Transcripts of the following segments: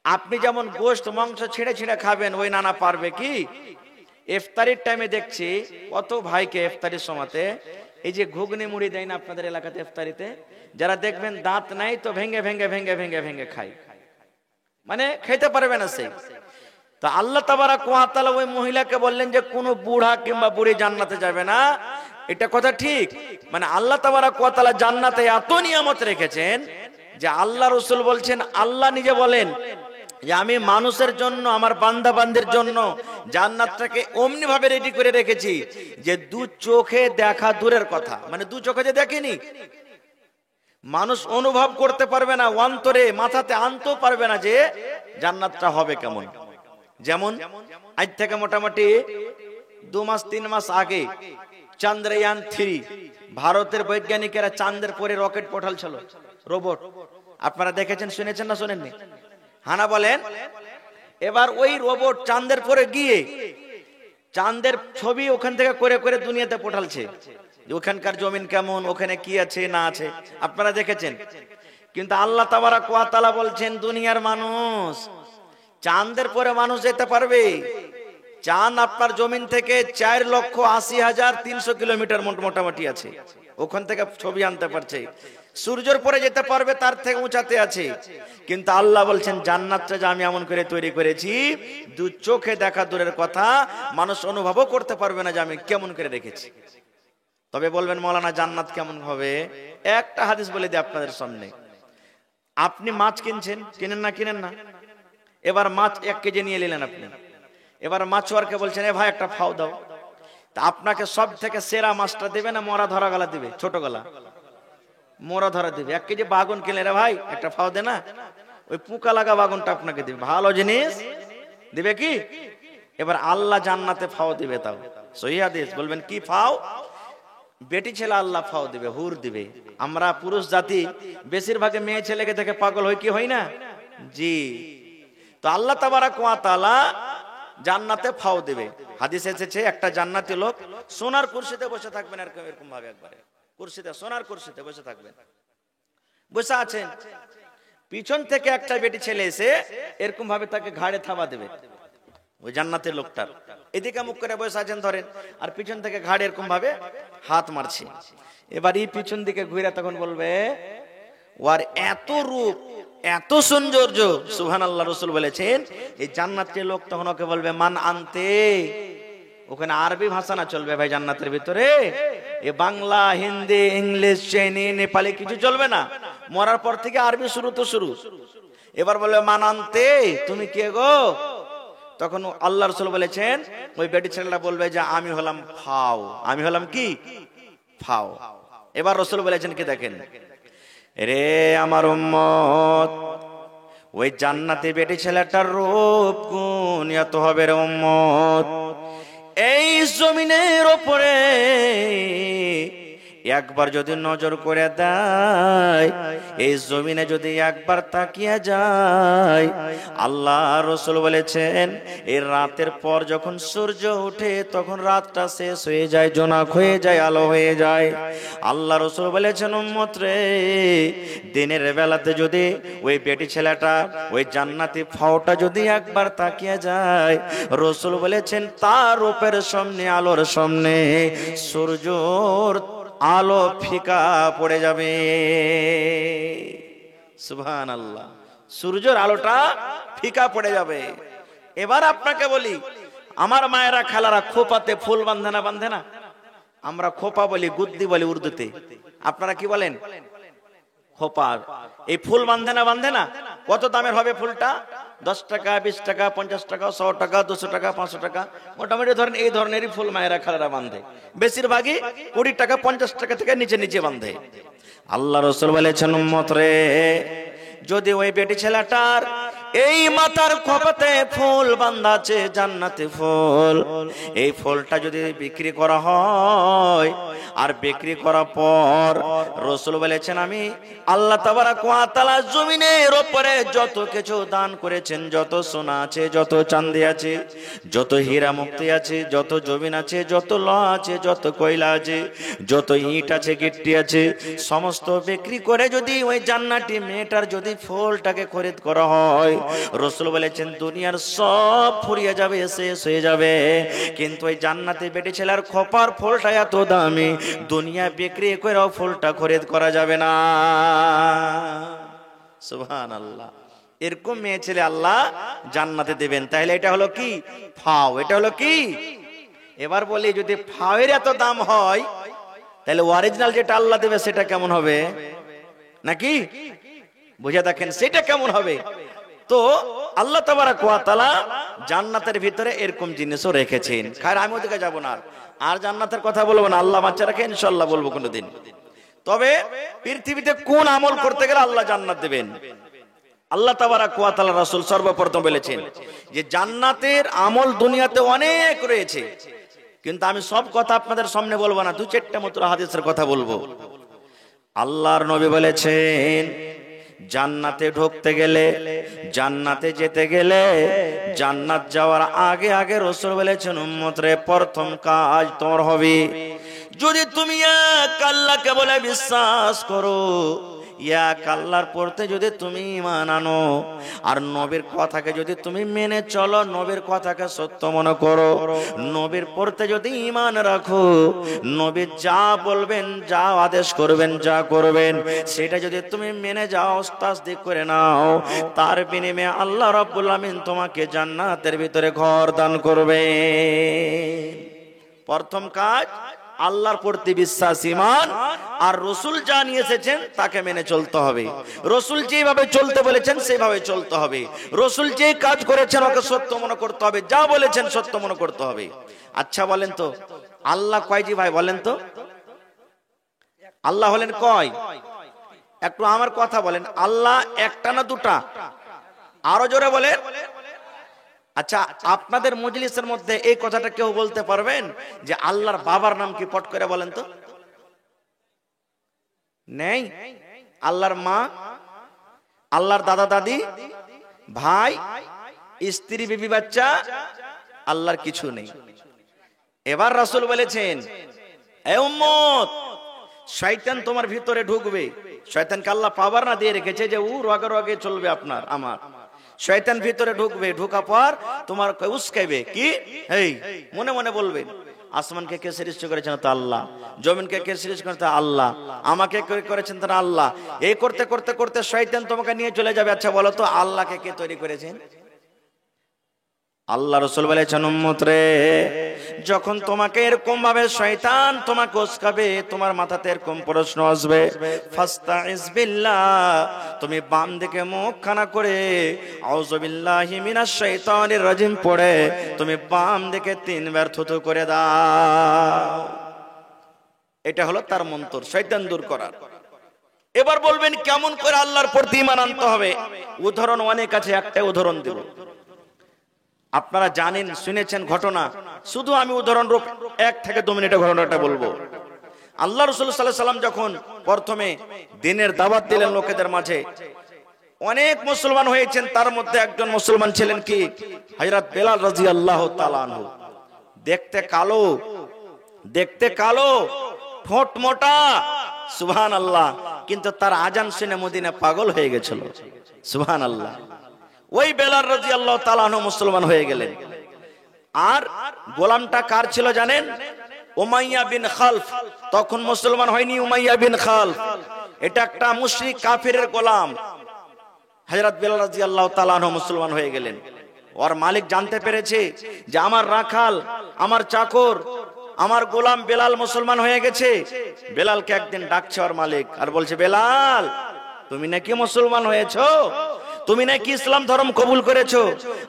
আপনি যেমন গোশত মাংস ছিঁড়ে ছিঁড়ে খাবেন, ওই নানা পারবে কি? ইফতারির টাইমে দেখছি কত ভাইকে ইফতারির সময়তে এই যে ঘুগনি মুড়ি দেয় না আপনাদের এলাকাতে ইফতারিতে, যারা দেখবেন দাঁত নাই তো ভেঙে ভেঙে ভেঙে ভেঙে ভেঙে খায়, মানে খেতে পারবে না সেই। তো আল্লাহ তাবারাক ওয়া তাআলা ওই মহিলাকে বললেন যে কোনো বুড়া কিংবা বুড়ি জান্নাতে যাবে না। এটা কথা ঠিক, মানে আল্লাহ তাবারাক ওয়া তাআলা জান্নাতে এত নিয়ামত রেখেছেন যে আল্লাহ রাসূল বলছেন, আল্লাহ নিজে বলেন যে আমি মানুষের জন্য, আমার বান্দা বান্দির জন্য জান্নাতটাকে অমনি ভাবে রেডি করে রেখেছি যে দু চোখে দেখা দূরের কথা, মানে দু চোখে যে দেখেনি মানুষ অনুভব করতে পারবে না, অন্তরে মাথাতে আনতেও পারবে না যে জান্নাতটা হবে কেমন। যেমন আজ থেকে মোটামুটি 2 মাস 3 মাস আগে চন্দ্রয়ান 3 ভারতের বৈজ্ঞানিকেরা চাঁদের পরে রকেট পাঠালছিল, রোবট। আপনারা দেখেছেন, শুনেছেন না শুনেননি? হানা বলেন। এবার ওই রোবট চাঁদের পরে গিয়ে চাঁদের ছবি ওখান থেকে করে করে দুনিয়াতে পাঠালছে, ওখানকার জমিন কেমন, ওখানে কি আছে না আছে আপনারা দেখেছেন। কিন্তু আল্লাহ তাবারাক ওয়া তাআলা বলছেন দুনিয়ার মানুষ, চাঁদের পরে মানুষ যেতে পারবে। চাঁদ আপনার জমিন থেকে 4,80,300 কিলোমিটার মোটামুটি আছে, ওখান থেকে ছবি আনতে পারছে। সূর্যের পরে যেতে পারবে, তার থেকে উঁচাতে আছে। কিন্তু আল্লাহ বলছেন জান্নাতটা যে আমি এমন করে তৈরি করেছি, দু চোখে দেখা দূরের কথা, মানুষ অনুভবও করতে পারবে না যে আমি কেমন করে রেখেছি। তবে বলবেন মৌলানা জান্নাত কেমন হবে? একটা হাদিস বলে দিই আপনাদের সামনে। আপনি মাছ কিনছেন, কিনেন না কিনেন না? এবার মাছ 1 কেজি নিয়ে নিলেন আপনি। এবার মাছওয়ারকে বলছেন, এ ভাই একটা ফাও দাও। তা আপনাকে সব থেকে সেরা মাছটা দেবে না মরা ধরা গলা দিবে? ছোট গলা মরা ধরা দিবে। 1 কেজি বাগুন কিনলে, রে ভাই একটা ফাও দে না, ওই পুকা লাগা বাগুনটা আপনাকে দিবে, ভালো জিনিস দিবে কি? এবার আল্লাহ জান্নাতে ফাও দিবে, তাও সহিহ হাদিস। বলবেন কি ফাও? বেটি ছেলে আল্লাহ ফাও দিবে, হুর দিবে। আমরা পুরুষ জাতি বেশিরভাগে মেয়ে ছেলেকে দেখে পাগল হই কি হই না? জি। তো আল্লাহ তাবারাক ওয়া তাআলা জান্নাতে ফাও দিবে। হাদিসে এসেছে একটা জান্নাতি লোক সোনার কুরসিতে বসে থাকবেন, এরকম ভাবে একবারে কুরসিতে, সোনার কুরসিতে বসে থাকবেন, বসে আছেন। পিছন থেকে একটা বেটি ছেলে এসে এরকম ভাবে তাকে ঘাড়ে থাবা দেবে, ওই জান্নাতের লোকটার। এদিকে মুখ করে বসে আছেন ধরেন, আর পিছন থেকে ঘাড়ে এরকম ভাবে হাত মারছে। এবার এই পিছন দিকে ঘুরে তখন বলবে, ওর এত রূপ, এত সৌন্দর্য, সুবহানাল্লাহ। রাসূল বলেছেন এই জান্নাতের লোক তখন ওকে বলবে মান আনতে। ওখানে আরবি ভাষা না চলবে ভাই জান্নাতের ভিতরে, এ বাংলা, হিন্দি, ইংলিশ, চাইনি, নেপালি কিছু চলবে না। মরার পর থেকে আরবি শুরু তো শুরু। এবার বলবে মান আনতে, তুমি কে গো? তখন আল্লাহ রাসূল বলেছেন, ওই বেটি ছেলেটা বলবে যে আমি হলাম ফাও। আমি হলাম কি? ফাও। এবার রাসূল বলেছেন কি দেখেন, রে আমার উম্মত, ওই জান্নাতি বেটি ছেলেটার রূপ গুণ এত হবে রে উম্মত, এই জমিনের উপরে একবার যদি নজর করে দেয়, এই জমিনে যদি একবার তাকিয়ে যায়, আল্লাহ রাসূল বলেছেন এই রাতের পর যখন সূর্য ওঠে তখন রাতটা শেষ হয়ে যায়, জোনাক হয়ে যায়, আলো হয়ে যায়। আল্লাহ রাসূল বলেছেন উম্মত রে, দিনের বেলাতে যদি ওই বেটি ছেলেটা, ওই জান্নাতি ফাওটা যদি একবার তাকিয়ে যায়, রাসূল বলেছেন তার রূপের সামনে, আলোর সামনে সূর্যর আলো ফিকা পড়ে যাবে। সুবহানাল্লাহ, সূর্যের আলোটা ফিকা পড়ে যাবে। এবার আপনাকে বলি, আমার মায়েরা খালারা খোপাতে ফুল বাঁধে না? বাঁধে না? আমরা খোপা বলি, গুদ্দি বলি উর্দুতে। আপনারা কি বলেন? খোপা। এই ফুল বাঁধে না? বাঁধে না? কত দামের হবে ফুলটা? 10 টাকা, 20 টাকা, 50 টাকা, 100 টাকা, 200 টাকা, 500 টাকা, মোটামুটি ধরেন এই ধরনেরই ফুল মায়েরা খালারা বাঁধে। বেশিরভাগই 20 টাকা 50 টাকা থেকে নিচে নিচে বাঁধে। আল্লাহ রাসূল বলেছেন উম্মত রে, যদি ওই বেটি ছেলেটার এই মাথার খোপাতে ফুল বাঁধা আছে, জান্নাতি ফুল, এই ফুলটা যদি বিক্রি করা হয়, আর বিক্রি করার পর রাসূল বলেছেন আমি আল্লাহ তাবারাক ওয়া তাআলা জমিনের উপরে যত কিছু দান করেছেন, যত সোনা আছে, যত চাঁদি আছে, যত হীরা মুক্তি আছে, যত জমিন আছে, যত লোহা আছে, যত কয়লা আছে, যত ইট আছে, গিট্টি আছে, সমস্ত বিক্রি করে যদি ওই জান্নাতি মেয়েটার যদি ফুলটাকে খরিদ করা হয়, রাসূল বলেছেন দুনিয়ার সব ফুরিয়ে যাবে, শেষ হয়ে যাবে, কিন্তু ওই জান্নাতে বেটে ছেলের খোপার ফুলটা এত দামি, দুনিয়া বিক্রি করেও ফুলটা খরিদ করা যাবে না। সুবহানাল্লাহ। এরকম মেয়ে ছেলে আল্লাহ জান্নাতে দেবেন। তাহলে এটা হলো কি? ফাও। এটা হলো কি? এবার বলি, যদি ফাওয়ের এত দাম হয় তাহলে অরিজিনাল যেটা আল্লাহ দেবে সেটা কেমন হবে? নাকি বুঝে দেখেন সেটা কেমন হবে। তো আল্লাহ তাবারক ওয়া তাআলা জান্নাতের ভিতরে এরকম জিনিসও রেখেছেন। খায়র আমি ওদিকে যাব না, আর জান্নাতের কথা বলবো না, আল্লাহ বাচ্চা রাখে ইনশাআল্লাহ বলবো কোনোদিন। তবে পৃথিবীতে কোন আমল করতে গেলে আল্লাহ জান্নাত দেবেন, আল্লাহ তাবারক ওয়া তাআলা রাসূল সর্বপ্রথম বলেছেন যে জান্নাতের আমল দুনিয়াতে অনেক রয়েছে, কিন্তু আমি সব কথা আপনাদের সামনে বলবো না, দু চারটা মাত্র হাদিসের কথা বলবো। আল্লাহর নবী বলেছেন জান্নাতে ঢুকতে গেলে, জান্নাতে যেতে গেলে, জান্নাত যাওয়ার আগে আগে রাসূল বলেছেন উম্মত রে, প্রথম কাজ তোমার হবে, যদি তুমি এক আল্লাহকে বলে বিশ্বাস করো, এক আল্লাহর পড়তে যদি তুমি ঈমান আনো, আর নবীর কথাকে যদি তুমি মেনে চলো, নবীর কথাকে সত্য মনে করো, নবীর পড়তে যদি ঈমান রাখো, নবী যা বলবেন, যা আদেশ করবেন, যা করবেন সেটা যদি তুমি মেনে যাও, তাসদিক করে নাও, তার বিনিময়ে আল্লাহ রাব্বুল আমিন তোমাকে জান্নাতের ভিতরে ঘর দান করবে। প্রথম কাজ আল্লাহর প্রতি বিশ্বাস, ঈমান, আর রাসূল যা নিয়ে এসেছেন তাকে মেনে চলতে হবে। রাসূল যেভাবে চলতে বলেছেন সেভাবে চলতে হবে। রাসূল যে কাজ করেছেন ওকে সত্য মনে করতে হবে, যা বলেছেন সত্য মনে করতে হবে। আচ্ছা বলেন তো আল্লাহ কয়জি ভাই? বলেন তো আল্লাহ হলেন কয়? একটু আমার কথা বলেন, আল্লাহ একটা না দুটা? আরো জোরে বলেন। আচ্ছা আপনাদের মজলিসের মধ্যে এই কথাটা কেউ বলতে পারবেন যে আল্লাহর বাবার নাম কি? পট করে বলেন তো। নেই? আল্লাহর মা, আল্লাহর দাদা দাদি, ভাই, স্ত্রী, বিবি, বাচ্চা, আল্লাহর কিছু নেই। এবার রাসূল বলেছেন এ উম্মত, শয়তান তোমার ভিতরে ঢুকবে। শয়তানকে আল্লাহ পাওয়ার না দিয়ে রেখেছে যে ও রগে রগে চলবে আপনার আমার। শয়তান ভিতরে ঢুকবে, ঢোকা পর তোমার উস্কাইবে কি? এই মনে মনে বলবেন আসমানকে কে সৃষ্টি করেছেন? তা আল্লাহ। জমিনকে কে সৃষ্টি করেছেন? তা আল্লাহ। আমাকে কে করেছেন? তা আল্লাহ। এই করতে করতে করতে শয়তান তোমাকে নিয়ে চলে যাবে। আচ্ছা বলো তো আল্লাহকে কে তৈরি করেছেন? আল্লাহ রাসূল বলেছেন উম্মত রে, যখন তোমাকে এরকম ভাবে শয়তান তোমাকে উস্কাবে, তোমার মাথাতে এরকম প্রশ্ন আসবে, ফাস্তাইজ বিল্লাহ, তুমি বাম দিকে মুখ খানা করে আউযু বিল্লাহি মিনাশ শাইতানির রাজিম পড়ে তুমি বাম দিকে 3 বার থুতু করে দাও। এটা হলো তার মন্ত্র, শয়তান দূর করার। এবার বলবেন কেমন করে আল্লাহর প্রতি ঈমান আনতে হবে? উদাহরণ অনেক আছে, একটা উদাহরণ দেব। আপনারা জানেন, শুনেছেন ঘটনা, শুধু আমি উদাহরণ রূপ 1 থেকে 2 মিনিটের ঘটনাটা বলবো। আল্লাহ রাসূল সাল্লাল্লাহু আলাইহি ওয়াসাল্লাম যখন প্রথমে দিনের দাওয়াত দিলেন লোকেদের মাঝে, অনেক মুসলমান হয়েছেন, তার মধ্যে একজন মুসলমান ছিলেন কি? হযরত বেলাল রাদিয়াল্লাহু তাআলা আনহু। দেখতে কালো, দেখতে কালো, ঠোঁট মোটা, সুবহানাল্লাহ, কিন্তু তার আজান শুনে মদিনা পাগল হয়ে গেছিল। সুবহানাল্লাহ। ওই বেলাল রাদিয়াল্লাহু তাআলা আনহু মুসলমান হয়ে গেলেন। আর গোলামটা কার ছিল জানেন? উমাইয়া বিন খালফ। তখন মুসলমান হয়নি উমাইয়া বিন খালফ, এটা একটা মুশরিক কাফিরের গোলাম। হযরত বেলাল রাদিয়াল্লাহু তাআলা আনহু মুসলমান হয়ে গেলেন। ওর মালিক জানতে পেরেছে যে আমার রাখাল, আমার চাকর, আমার গোলাম বেলাল মুসলমান হয়ে গেছে। বেলালকে একদিন ডাকছে ওর মালিক আর বলছে, বেলাল তুমি নাকি মুসলমান হয়েছো, তুমি নাকি ইসলাম ধর্ম কবুল করেছো,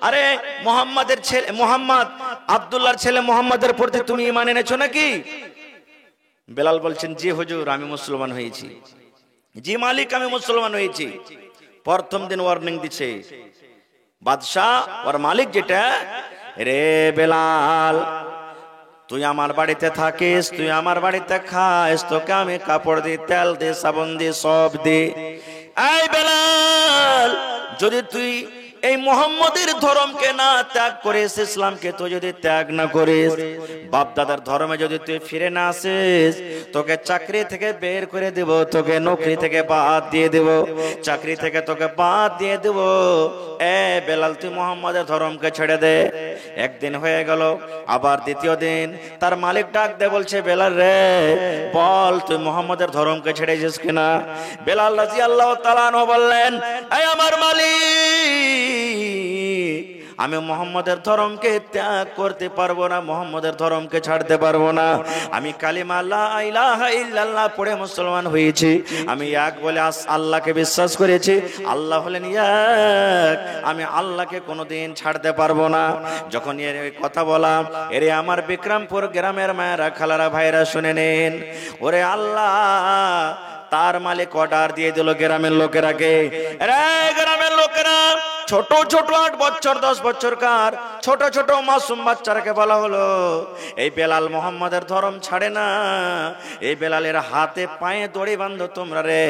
আরে মুহাম্মাদের ছেলে মুহাম্মদ, আব্দুল্লাহর ছেলে মুহাম্মাদের প্রতি তুমি ঈমান এনেছো নাকি? বেলাল বলছেন, জি হুজুর আমি মুসলমান হয়েছি। জি মালিক আমি মুসলমান হয়েছি। প্রথম দিন ওয়ার্নিং দিচ্ছে বাদশা, ওর মালিক যেটা, রে বেলাল তুই আমার বাড়িতে থাকিস, তুই আমার বাড়িতে খাস, তোকে আমি কাপড় দিই, তেল দিই, সাবান দিই, সব দিই। এই বেলাল যদি তুই এই মুহাম্মদের ধর্মকে না ত্যাগ করিস, ইসলামকে তো যদি ত্যাগ না করিস, বাপ দাদার ধর্মে যদি তুই ফিরে না আসিস, তোকে চাকরি থেকে বের করে দেব, তোকে নৌকরি থেকে বাদ দিয়ে দেব, চাকরি থেকে তোকে বাদ দিয়ে দেব। এ বেলাল, তুই মুহাম্মদের ধর্মকে ছেড়ে দে। একদিন হয়ে গেল, আবার দ্বিতীয় দিন তার মালিক ডাক দে বলছে, বেলাল রে, বল তুই মুহাম্মদের ধর্মকে ছেড়েছিস কিনা? বেলাল রাদিয়াল্লাহু তাআলা আনহু বললেন, এই আমার মালিক, আমি মুহাম্মদের ধর্মকে ত্যাগ করতে পারবো না, মুহাম্মদের ধর্মকে ছাড়তে পারবো না। আমি কালিমা লা ইলাহা ইল্লাল্লাহ পড়ে মুসলমান হয়েছি, আমি এক বলে আল্লাহকে বিশ্বাস করেছি, আল্লাহ হলেন এক, আমি আল্লাহকে কোনোদিন ছাড়তে পারবো না। যখন এর কথা বলা, এরে আমার বিক্রমপুর গ্রামের মায়েরা, খালারা, ভাইরা শুনে নিন। ওরে আল্লাহ তার মালিক অর্ডার দিয়ে দিল গ্রামের লোকেরাকে, গ্রামের লোকেরা ছোট ছোট 8 বছর 10 বছরকার ছোট ছোট মাসুম বাচ্চাকে বলা হলো, এই বেলাল মুহাম্মদের ধর্ম ছাড়ে না, এই বেলালের হাতে পায়ে দড়ি বাঁধো তোমরা রে,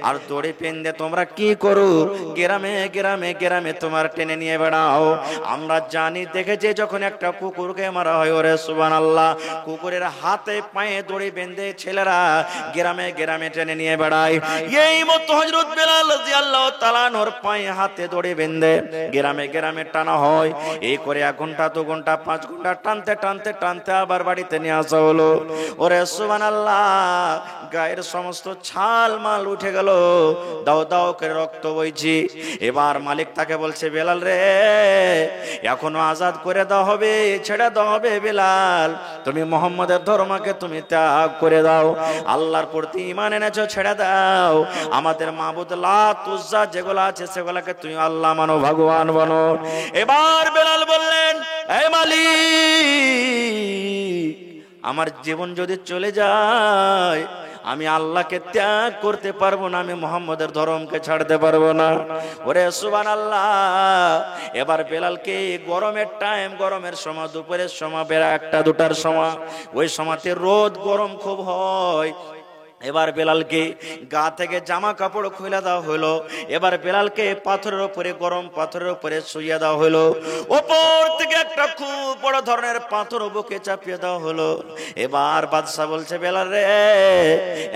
আর দড়ি পেন্দে তোমরা কি করো, গ্রামে গ্রামে গ্রামে তোমার টেনে নিয়ে বেড়াও। আমরা জানি, দেখেছি যখন একটা কুকুরকে মারা হয়, ওরে সুবহানাল্লাহ, কুকুরের হাতে পায়ে দড়ি বেঁধে ছেলেরা গ্রামে গ্রামে টেনে নিয়ে বেড়ায়। এই মতো হযরত বেলাল রাদিয়াল্লাহু তাআলা ওর পায়ে হাতে দড়ি বেঁধে গ্রামে গ্রামে টানা হয়। এই করে 1 ঘন্টা 2 ঘন্টা 5 ঘন্টা টানতে টানতে টানতে আবার বাড়িতে নিয়ে আসা হলো। ওরে সুবহানাল্লাহ, গায়ের সমস্ত ছাল মাল উঠে গেল, দাও দাও করে রক্ত বইছে। এবার মালিক তাকে বলছে, বেলাল রে, এখনো আজাদ করে দাও হবে, ছেড়ে দাও হবে বেলাল, তুমি মুহাম্মদের ধর্মকে তুমি ত্যাগ করে দাও, আল্লাহর প্রতি ঈমান এনেছো, ছেড়ে দাও, আমাদের মাবুদ লাত উজ্জা যেগুলো আছে সেগুলোকে তুমি আল্লাহ মানো, ভগবান বলো। এবার বেলাল বললেন, হে মালিক, আমার জীবন যদি চলে যায়, আমি আল্লাহকে ত্যাগ করতে পারবো না, আমি মুহাম্মদের ধর্মকে ছাড়তে পারবো না। ওরে সুবহানাল্লাহ, এবার বেলালকে গরমের টাইম, গরমের সময়, দুপুরের সময়, বেলা 1টা 2টার সময়, ওই সময়তে রোদ গরম খুব হয়। এবার বেলালকে গা থেকে জামা কাপড় খুলে দেওয়া হলো। এবার বেলালকে পাথরের উপরে, গরম পাথরের উপরে শুইয়ে দেওয়া হলো। উপর থেকে একটা খুব বড় ধরনের পাথর বুকে চাপিয়ে দেওয়া হলো। এবার বাদশা বলছে, বেলাল রে,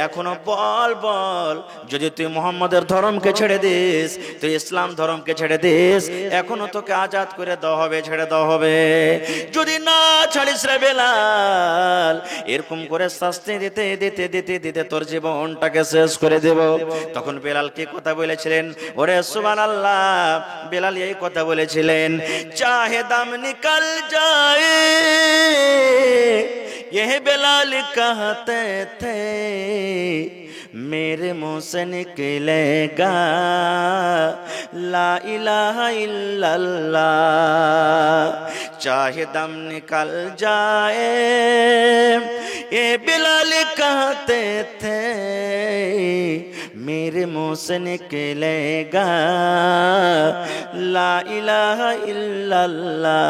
এখনো বল বল, যদি তুই মুহাম্মদের ধর্মকে ছেড়ে দিস, তুই ইসলাম ধর্মকে ছেড়ে দিস, এখনো তোকে আজাদ করে দেওয়া হবে, ছেড়ে দেওয়া হবে। যদি না ছাড়িস রে বেলাল, এরকম করে শাস্তি দিতে দিতে দিতে দিতে তোর জীবনটাকে শেষ করে দেব। তখন বেলাল কি কথা বলেছিলেন? ওরে সুবহানাল্লাহ, বেলাল এই কথা বলেছিলেন, চাহে দাম নিকল যায়, ये बेलाल कहते थे, मेरे मुंह से निकलेगा ला इलाहा इल्लल्लाह, चाहे दम निकल जाए, ये बेलाल कहते थे, मेरे मुंह से निकलेगा ला इलाहा इल्लल्लाह,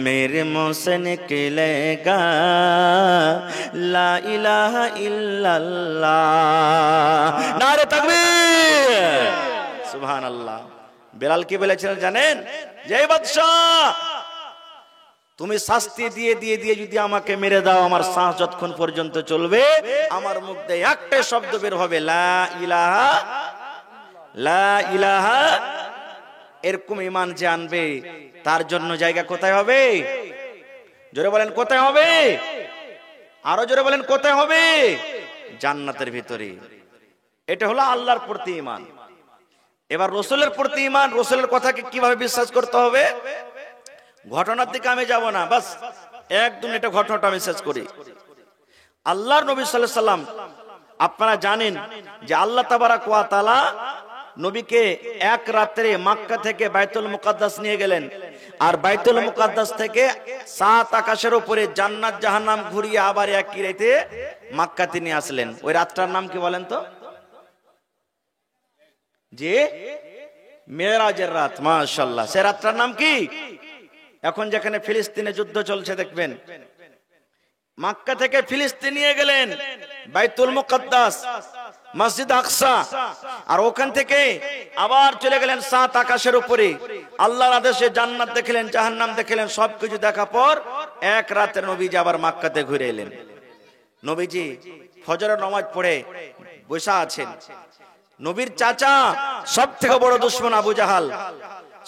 मेरे मुंह से निकलेगा ला इलाहा इल्लल्लाह, नारे तकबीर, सुबहानाल्लाह। বেলাল কি বলেছিলেন জানেন? যে বাদশা, তুমি শাস্তি দিয়ে দিয়ে দিয়ে যদি আমাকে মেরে দাও, আমার শ্বাস যতক্ষণ পর্যন্ত চলবে, আমার মুখ দিয়ে একটা শব্দ বের হবে, লা ইলাহা, লা ইলাহা, এরকম ঈমান যে আনবে, তার জন্য জায়গা কোথায় হবে? জোরে বলেন কোথায় হবে? আরো জোরে বলেন কোথায় হবে? জান্নাতের ভিতরে। এটা হলো আল্লাহর প্রতি ঈমান। এবার রাসূলের প্রতি ঈমান, রাসূলের কথাকে কিভাবে বিশ্বাস করতে হবে? ঘটনার দিকে আমি যাব না, বাস একদম এটা ঘটনাটা আমি শেষ করি। আল্লাহর নবী সাল্লাল্লাহু আলাইহি সাল্লাম, আপনারা জানেন যে আল্লাহ তাবারাক ওয়া তাআলা নবীকে এক রাতে মক্কা থেকে বাইতুল মুকাদ্দাস নিয়ে গেলেন, আর বাইতুল মুকাদ্দাস থেকে 7 আকাশের উপরে জান্নাত জাহান্নাম ঘুরিয়ে আবার একই রাতে মক্কাতে নিয়ে আসলেন। ওই রাতটার নাম কি বলেন তো? যে মেরাজের রাত। মাশাআল্লাহ, সে রাতটার নাম কি? এখন যেখানে ফিলিস্তিনে যুদ্ধ চলছে দেখবেন, মক্কা থেকে ফিলিস্তিন নিয়ে গেলেন বাইতুল মুকাদ্দাস, মসজিদ আকসা, আর ওখান থেকে আবার চলে গেলেন 7 আকাশের উপরে। আল্লাহর আদেশে জান্নাত দেখলেন, জাহান্নাম দেখলেন, সবকিছু দেখা পর এক রাতে নবীজি আবার মক্কাতে ঘুরে এলেন। নবীজি ফজরের নামাজ পড়ে বসে আছেন। নবীর চাচা সব থেকে বড় দুশমন আবু জাহাল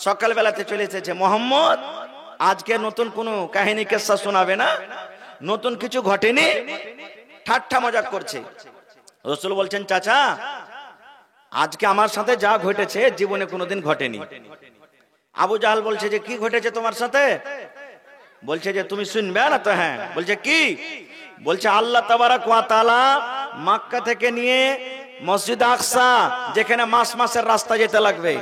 সকাল বেলাতে চলে এসেছে, মোহাম্মদ আজকে নতুন কোনো কাহিনী কিসসা শোনাবে না, নতুন কিছু ঘটেনি, ঠাট্টা মজাক করছে। রাসূল বলছেন, চাচা আজকে আমার সাথে যা ঘটেছে জীবনে কোনোদিন ঘটেনি। আবু জাহাল বলছে যে কি ঘটেছে তোমার সাথে? বলছে যে তুমি শুনবে না তো? হ্যাঁ। বলছে কি? বলছে আল্লাহ তাবারাক ওয়া তাআলা মক্কা থেকে নিয়ে মসজিদ আকসা, যেখানে মাসের রাস্তা যেতে লাগবে,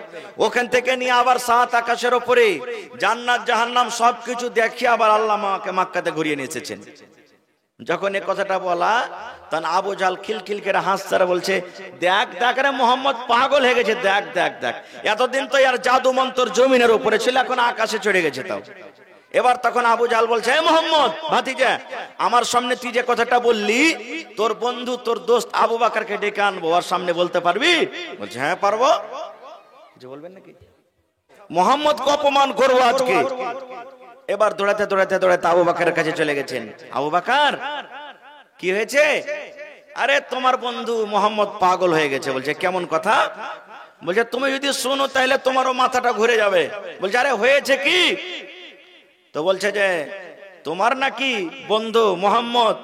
ওখান থেকে নিয়ে আবার 7 আকাশের উপরে জান্নাত জাহান্নাম সবকিছু দেখিয়ে আবার আল্লাহ আমাকে মক্কাতে ঘুরিয়ে নিয়ে এসেছেন। যখন এই কথাটা বলা, তখন আবু জাহল খিলখিল করে হাসছে আর বলছে, দেখ দেখ রে মোহাম্মদ পাগল হয়ে গেছে, দেখ দেখ দেখ, এতদিন তো আর জাদু মন্তর জমিনের উপরে ছিল, এখন আকাশে চড়ে গেছে। তাও এবার তখন আবু জাহল বলছে, হে মোহাম্মদ ভাতিজা, আমার সামনে তুই যে কথাটা বললি, তোর বন্ধু তোর দোস্ত আবু বকরকে ডেকে আনবো, আর সামনে বলতে পারবি? বলছে হ্যাঁ পারবো। কিছু বলবেন নাকি? মোহাম্মদকে অপমান করবো আজকে। এবার দৌড়াতে দৌড়াতে দৌড়াতে আবু বকরের কাছে চলে গেছেন। আবু বকর কি হয়েছে? আরে তোমার বন্ধু মোহাম্মদ পাগল হয়ে গেছে। বলছে কেমন কথা? বলছে তুমি যদি শোনো তাহলে তোমারও মাথাটা ঘুরে যাবে। বলছে আরে হয়েছে কি? তো বলছে যে তোমার নাকি বন্ধু মোহাম্মদ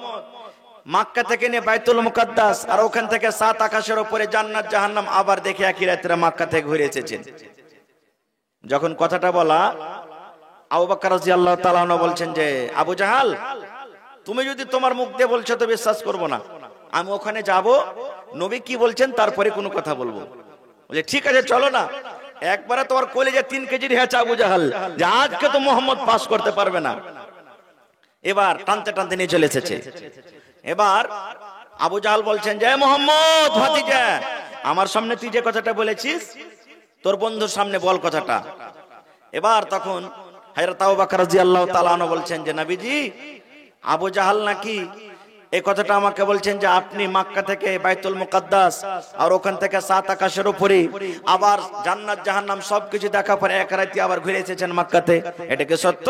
মক্কা থেকে নিয়ে বাইতুল মুকাদ্দাস আর ওখান থেকে 7 আকাশের উপরে জান্নাত জাহান্নাম আবার দেখে একই রাতে মক্কা থেকে ঘুরে এসেছেন। যখন কথাটা বলা, আবু বকর রাদিয়াল্লাহু তাআলা আনহু বলছেন যে আবু জাহাল, তুমি যদি তোমার মুখ দিয়ে বলছো তো বিশ্বাস করব না, আমি ওখানে যাব, নবী কি বলছেন তারপরে কোনো কথা বলবো। বলে ঠিক আছে চলো না। একবারে তোমার কলেজে 3 কেজির হয়েছে আবু জাহাল, যে আজকে তো মোহাম্মদ পাস করতে পারবে না। এবার টানতে টানতে নিয়ে চলে এসেছে। এবার আবু জাহাল বলছেন যে মোহাম্মদ ভাতিজা, আমার সামনে তুই যে কথাটা বলেছিস তোর বন্ধুর সামনে বল কথাটা। এবার তখন হযরত আবু বকর রাদিয়াল্লাহু তাআলা আনহু বলছেন যে নবীজি, আবু জাহাল নাকি এই কথাটা আমাকে বলছেন যে আপনি মক্কা থেকে বাইতুল মুকাদ্দাস আর ওখান থেকে 7 আকাশের উপরে আবার জান্নাত জাহান্নাম সবকিছু দেখা পরে এক রাতে আবার ঘুরে এসেছেন মক্কাতে, এটা কি সত্য?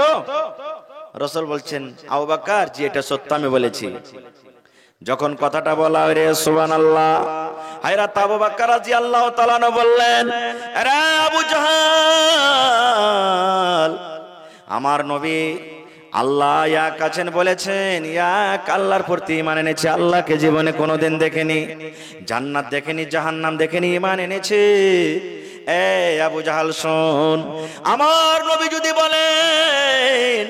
রাসূল বলছেন, আবু বকর জি এটা সত্য, আমি বলেছি। যখন কথাটা বলা, রে সুবহানাল্লাহ, হযরত আবু বকর রাদিয়াল্লাহু তাআলা আনহু বললেন, আরে আবু জাহাল, আমার নবী আল্লাহ এক আছেন বলেছেন, এক আল্লাহর প্রতি ঈমান এনেছে, আল্লাহকে জীবনে কোনোদিন দেখেনি, জান্নাত দেখেনি, জাহান্নাম দেখেনি, ঈমান এনেছে। এই আবু জাহাল শোন, আমার নবী যদি বলেন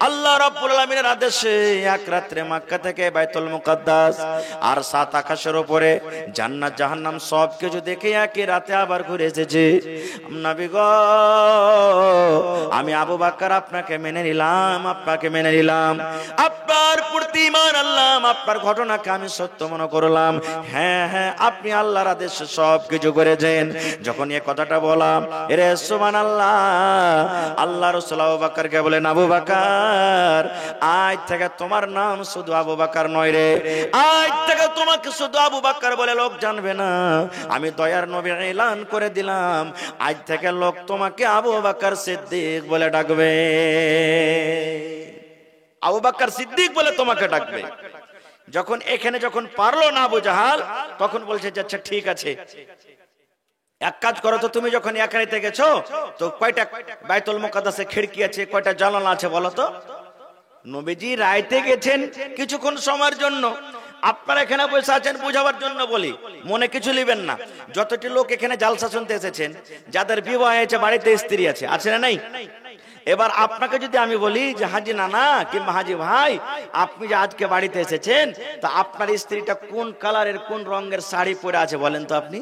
আল্লাহ রাব্বুল আলামিনের আদেশে এক রাতে মক্কা থেকে বাইতুল মুকাদ্দাস আর 7 আকাশের উপরে জান্নাত জাহান্নাম সবকিছু দেখে একই রাতে আবার ঘুরে এসেছে, নবী গো আমি আবু বকর আপনাকে মেনে নিলাম, আপনাকে মেনে নিলাম, আপনার প্রতি ঈমান আনলাম, আপনার ঘটনাকে আমি সত্য মনে করলাম। হ্যাঁ হ্যাঁ আপনি আল্লাহর আদেশে সবকিছু করেছেন। যখন এই কথাটা বললাম, এরে সুবহানাল্লাহ, আল্লাহ রাসূল আবু বকরকে বলেন, আবু বকর আজ থেকে তোমার নাম শুধু আবু বকর নয় রে, আজ থেকে তোমাকে শুধু আবু বকর বলে লোক জানবে না, আমি দয়ার নবী এলান করে দিলাম, আজ থেকে লোক তোমাকে আবু বকর সিদ্দিক বলে ডাকবে, আবু বকর সিদ্দিক বলে তোমাকে ডাকবে। যখন এখানে যখন পারলো না আবু জাহাল, তখন বলছে যে আচ্ছা ঠিক আছে, এক কাজ করো তো, তুমি যখন একাইতে গেছো তো কয়টা বাইতুল মুকাদ্দাসে খিড়কি আছে, কয়টা জানালা আছে বলো তো? নবীজি রাইতে গেছেন কিছুক্ষণ সময়ের জন্য, আপনারা এখানে বসে আছেন বুঝাবার জন্য বলি, মনে কিছু নেবেন না। যতটি লোক এখানে জালসা শুনতে এসেছেন, যাদের বিবাহ হয়েছে, বাড়িতে স্ত্রী আছে, আছে না নাই? এবার আপনাকে যদি আমি বলি যে হাজি নানা কিংবা হাজি ভাই, আপনি যে আজকে বাড়িতে এসেছেন, তা আপনার স্ত্রীটা কোন কালারের কোন রঙের শাড়ি পরে আছে বলেন তো আপনি?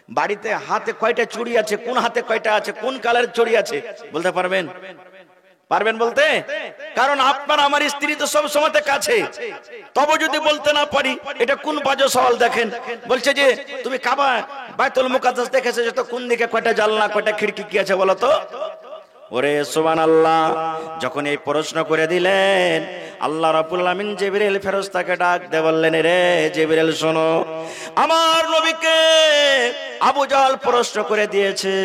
বাড়িতে হাতে কয়টা চুড়ি আছে, কোন হাতে কয়টা আছে, কোন কালারের চুড়ি আছে বলতে পারবেন? পারবেন বলতে? কারণ আপনার আমার স্ত্রী তো সব সময় কাছে, তবে যদি বলতে না পারি, এটা কোন বাজে সওয়াল দেখেন। বলছে যে তুমি কাবা বাইতুল মুকাদ্দাস দেখেছো তো, কোন দিকে কয়টা জানলা কয়টা খিড়কি কি আছে বলো তো? ওরে সুবহানাল্লাহ, যখন এই প্রশ্ন করে দিলেন, আল্লাহ রাব্বুল আলামিন জিবরিল ফেরেশতাকে ডাক দিয়ে বললেন, রে জিবরিল শোনো, আমার নবীকে আবু জাহল প্রশ্ন করে দিয়েছে,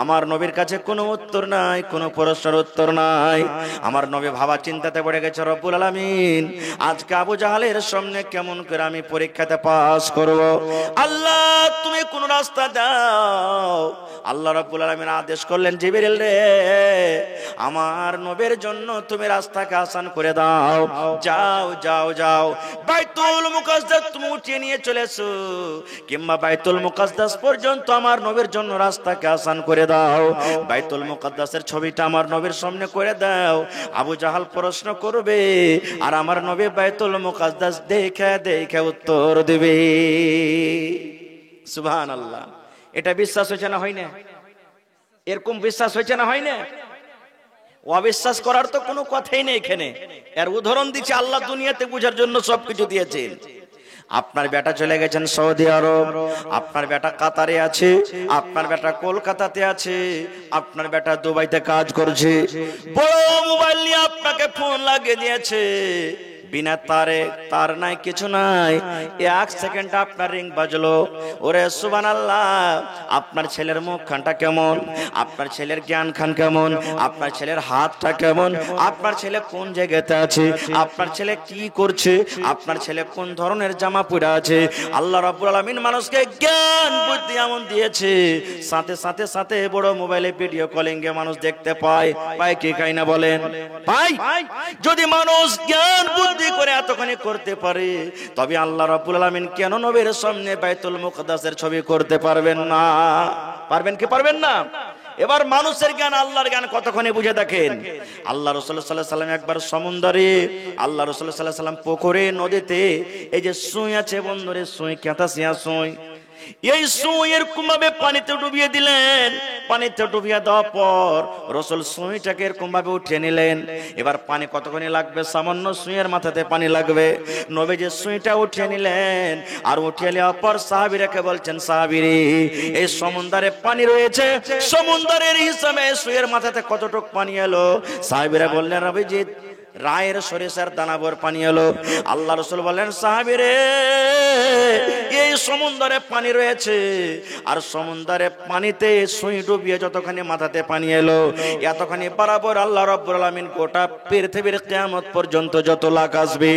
আমার নবীর কাছে কোনো উত্তর নাই, কোনো প্রশ্নের উত্তর নাই। আমার নবী ভাবা চিন্তাতে পড়ে গেছে, রব্বুল আলামিন আজকে আবু জাহলের সামনে কেমন করে আমি পরীক্ষাতে পাস করব। আল্লাহ তুমি কোন রাস্তা দাও। আল্লাহ রাব্বুল আলামিন আদেশ করলেন, জিবরিল রে, আমার নবীর জন্য তুমি রাস্তাকে আসান করে দাও। যাও যাও যাও, বাইতুল মুকাদ্দাস তুমি উঠিয়ে নিয়ে চলেছো, কিংবা বাইতুল মুকাদ্দাস পর্যন্ত আমার নবীর জন্য রাস্তাকে আসান করে দাও। বাইতুল মুকাদ্দাসের ছবিটা আমার নবীর সামনে করে দাও। আবু জাহাল প্রশ্ন করবে আর আমার নবী বাইতুল মুকাদ্দাস দেখে দেখে উত্তর দেবে। সুবহানাল্লাহ। এটা বিশ্বাস হয়েছে না হয় না? এরকম বিশ্বাস হয়েছে না হয় না? অবিশ্বাস করার তো কোনো কথাই নেই এখানে। এর উদাহরণ দিচ্ছে আল্লাহ দুনিয়াতে বুঝার জন্য সবকিছু দিয়েছেন। আপনার বেটা চলে গেছেন সৌদি আরব, আপনার বেটা কাতারে আছে, আপনার বেটা কলকাতাতে আছে, আপনার বেটা দুবাইতে কাজ করছে, বড় মোবাইল নিয়ে আপনাকে ফোন লাগিয়ে দিয়েছে, বিনা তারে, তার নাই কিছু নাই, 1 সেকেন্ড আপনার রিং বাজলো। ওরে সুবহানাল্লাহ, আপনার ছেলের মুখ খানটা কেমন, আপনার ছেলের জ্ঞান খান কেমন, আপনার ছেলের হাতটা কেমন, আপনার ছেলে কোন জায়গাতে আছে, আপনার ছেলে কি করছে, আপনার ছেলে কোন ধরনের জামা পরে আছে। আল্লাহ রাব্বুল আলামিন মানুষকে জ্ঞান বুদ্ধি এমন দিয়েছে, সাথে সাথে সাথে বড় মোবাইলে ভিডিও কলিং এ মানুষ দেখতে পায়। পায় কি খায় না বলেন? পায়। যদি মানুষ জ্ঞান বুদ্ধি করে এতখানি করতে পারে, তবে আল্লাহ রাব্বুল আলামিন কেন নবীর সামনে বাইতুল মুকাদ্দাসের ছবি করতে পারবেন না? পারবেন কি পারবেন না? এবার মানুষের জ্ঞান আল্লাহর জ্ঞান কতক্ষণে বুঝে দেখেন। আল্লাহ রাসূল সাল্লাল্লাহু আলাইহি সাল্লাম একবার সমুদ্রে, আল্লাহ রাসূল সাল্লাল্লাহু আলাইহি সাল্লাম পুকুরে, নদীতে, এই যে সুই আছে বন্ধুরে, সুই কেতাসিয়া সুই, এই সুইয়ের কুমাবে পানিতে ডুবিয়ে দিলেন। পানিতে ডুবিয়ে দেওয়ার পর রাসূল সুইটাকে এরকম ভাবে উঠিয়ে নিলেন। এবার পানি কতক্ষণ লাগবে? সামান্য সুইয়ের মাথাতে পানি লাগবে। নবী যে সুইটা উঠিয়ে নিলেন, আর উঠিয়ে নেওয়ার পর সাহাবীরাকে বলছেন, সাহাবীরে, এই সমুদ্রে পানি রয়েছে, সমুদ্রের হিসাবে সুইয়ের মাথাতে কতটুক পানি এলো? সাহাবীরা বললেন, নবীজি রায়ের সরিষার দানাভর পানি এলো। আল্লাহ রাসূল বললেন, সাহাবীরে, এই সমুদ্রে পানি রয়েছে, আর সমুদ্রে পানিতে সুই ডুবিয়ে যতখানি মাথাতে পানি এলো, এতখানি বরাবর আল্লাহ রাব্বুল আলামিন গোটা পৃথিবীর কিয়ামত পর্যন্ত যত লাখ আসবে,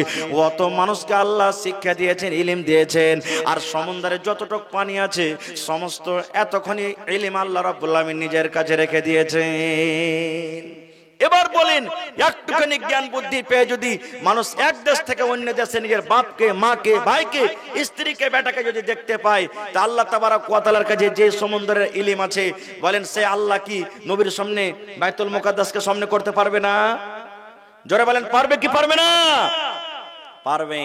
অত মানুষকে আল্লাহ শিক্ষা দিয়েছেন, ইলম দিয়েছেন। আর সমুদ্রে যতটুক পানি আছে সমস্ত এতখানি ইলম আল্লাহ রাব্বুল আলামিন নিজের কাছে রেখে দিয়েছেন। এবার বলেন, একটুখানি জ্ঞান বুদ্ধি পেয়ে যদি মানুষ এক দেশ থেকে অন্য দেশে নিজের বাপকে, মাকে, ভাইকে, স্ত্রীকে, বেটাকে যদি দেখতে পায়, তা আল্লাহ তাবারক ওয়া তাআলার কাছে যে সমুদ্রের ইলম আছে, বলেন সে আল্লাহ কি নবীর সামনে বাইতুল মুকাদ্দাসকে সামনে করতে পারবে না? জোরে বলেন, পারবে কি পারবে না? পারবে।